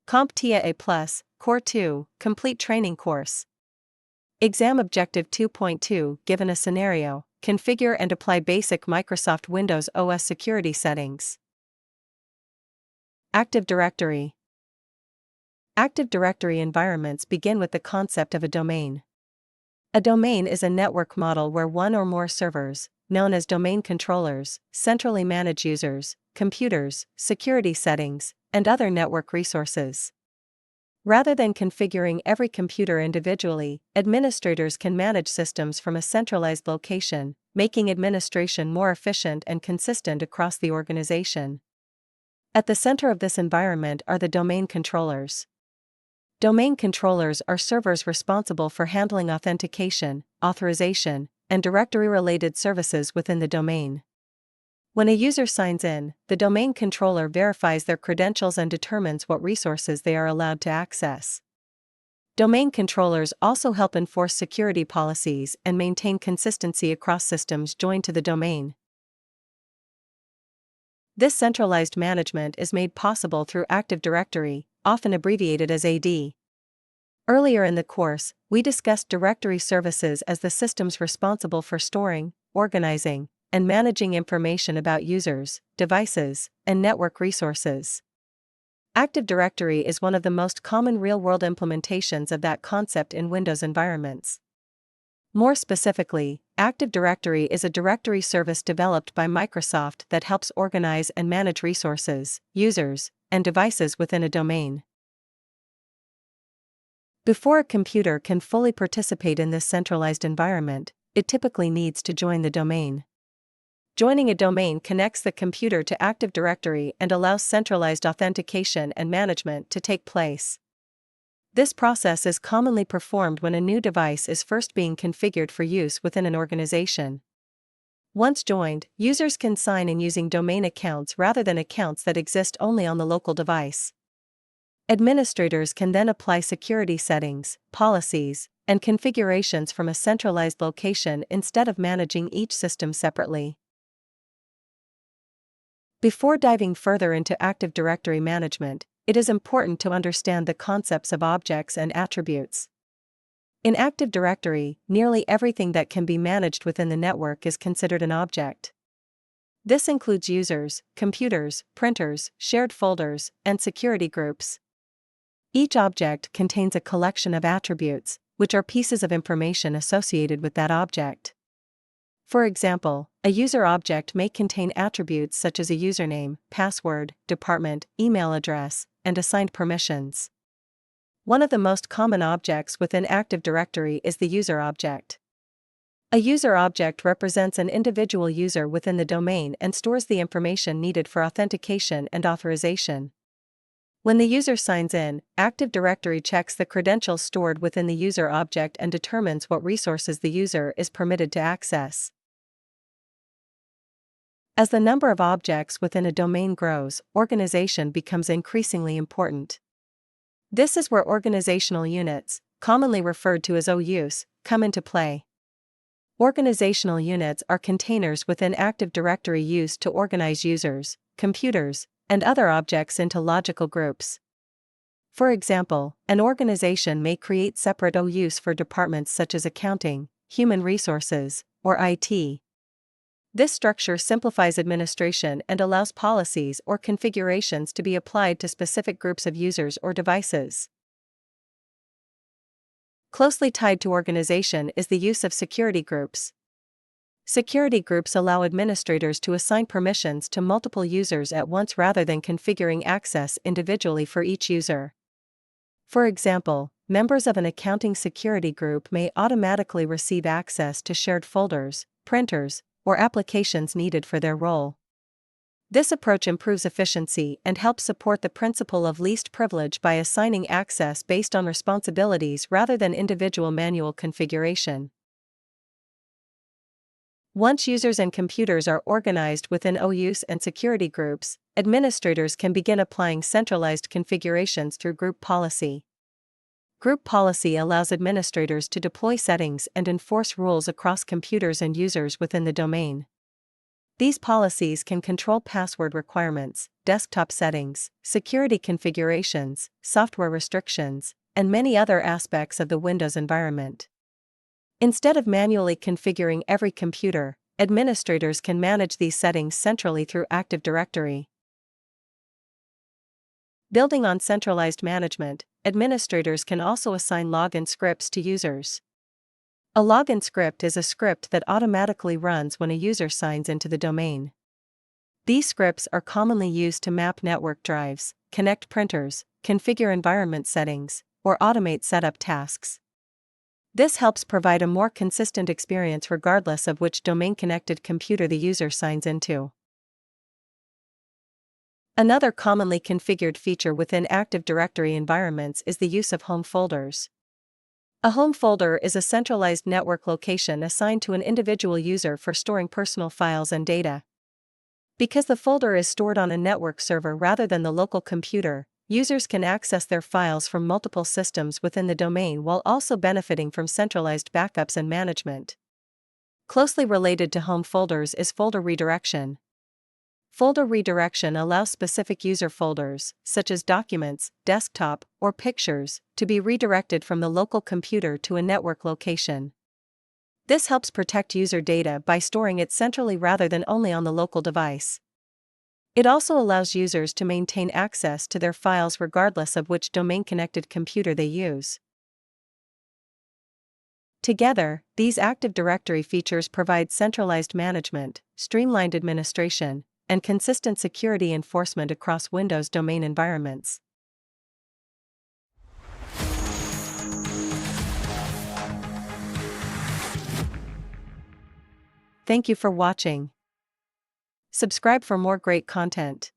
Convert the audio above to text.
CompTIA A Core 2 Complete Training Course. Exam Objective 2.2 Given a scenario, configure and apply basic Microsoft Windows OS security settings. Active Directory. Active Directory environments begin with the concept of a domain. A domain is a network model where one or more servers, known as domain controllers, centrally manage users, computers, security settings, and other network resources. Rather than configuring every computer individually, administrators can manage systems from a centralized location, making administration more efficient and consistent across the organization. At the center of this environment are the domain controllers. Domain controllers are servers responsible for handling authentication, authorization, and directory-related services within the domain. When a user signs in, the domain controller verifies their credentials and determines what resources they are allowed to access. Domain controllers also help enforce security policies and maintain consistency across systems joined to the domain. This centralized management is made possible through Active Directory, often abbreviated as AD. Earlier in the course, we discussed directory services as the systems responsible for storing, organizing, and managing information about users, devices, and network resources. Active Directory is one of the most common real-world implementations of that concept in Windows environments. More specifically, Active Directory is a directory service developed by Microsoft that helps organize and manage resources, users, and devices within a domain. Before a computer can fully participate in this centralized environment, it typically needs to join the domain. Joining a domain connects the computer to Active Directory and allows centralized authentication and management to take place. This process is commonly performed when a new device is first being configured for use within an organization. Once joined, users can sign in using domain accounts rather than accounts that exist only on the local device. Administrators can then apply security settings, policies, and configurations from a centralized location instead of managing each system separately. Before diving further into Active Directory management, it is important to understand the concepts of objects and attributes. In Active Directory, nearly everything that can be managed within the network is considered an object. This includes users, computers, printers, shared folders, and security groups. Each object contains a collection of attributes, which are pieces of information associated with that object. For example, a user object may contain attributes such as a username, password, department, email address, and assigned permissions. One of the most common objects within Active Directory is the user object. A user object represents an individual user within the domain and stores the information needed for authentication and authorization. When the user signs in, Active Directory checks the credentials stored within the user object and determines what resources the user is permitted to access. As the number of objects within a domain grows, organization becomes increasingly important. This is where organizational units, commonly referred to as OUs, come into play. Organizational units are containers within Active Directory used to organize users, computers, and other objects into logical groups. For example, an organization may create separate OUs for departments such as accounting, human resources, or IT. This structure simplifies administration and allows policies or configurations to be applied to specific groups of users or devices. Closely tied to organization is the use of security groups. Security groups allow administrators to assign permissions to multiple users at once rather than configuring access individually for each user. For example, members of an accounting security group may automatically receive access to shared folders, printers, or applications needed for their role. This approach improves efficiency and helps support the principle of least privilege by assigning access based on responsibilities rather than individual manual configuration. Once users and computers are organized within OUs and security groups, administrators can begin applying centralized configurations through group policy. Group policy allows administrators to deploy settings and enforce rules across computers and users within the domain. These policies can control password requirements, desktop settings, security configurations, software restrictions, and many other aspects of the Windows environment. Instead of manually configuring every computer, administrators can manage these settings centrally through Active Directory. Building on centralized management, administrators can also assign login scripts to users. A login script is a script that automatically runs when a user signs into the domain. These scripts are commonly used to map network drives, connect printers, configure environment settings, or automate setup tasks. This helps provide a more consistent experience regardless of which domain-connected computer the user signs into. Another commonly configured feature within Active Directory environments is the use of home folders. A home folder is a centralized network location assigned to an individual user for storing personal files and data. Because the folder is stored on a network server rather than the local computer, users can access their files from multiple systems within the domain while also benefiting from centralized backups and management. Closely related to home folders is folder redirection. Folder redirection allows specific user folders, such as documents, desktop, or pictures, to be redirected from the local computer to a network location. This helps protect user data by storing it centrally rather than only on the local device. It also allows users to maintain access to their files regardless of which domain-connected computer they use. Together, these Active Directory features provide centralized management, streamlined administration, and consistent security enforcement across Windows domain environments. Thank you for watching. Subscribe for more great content.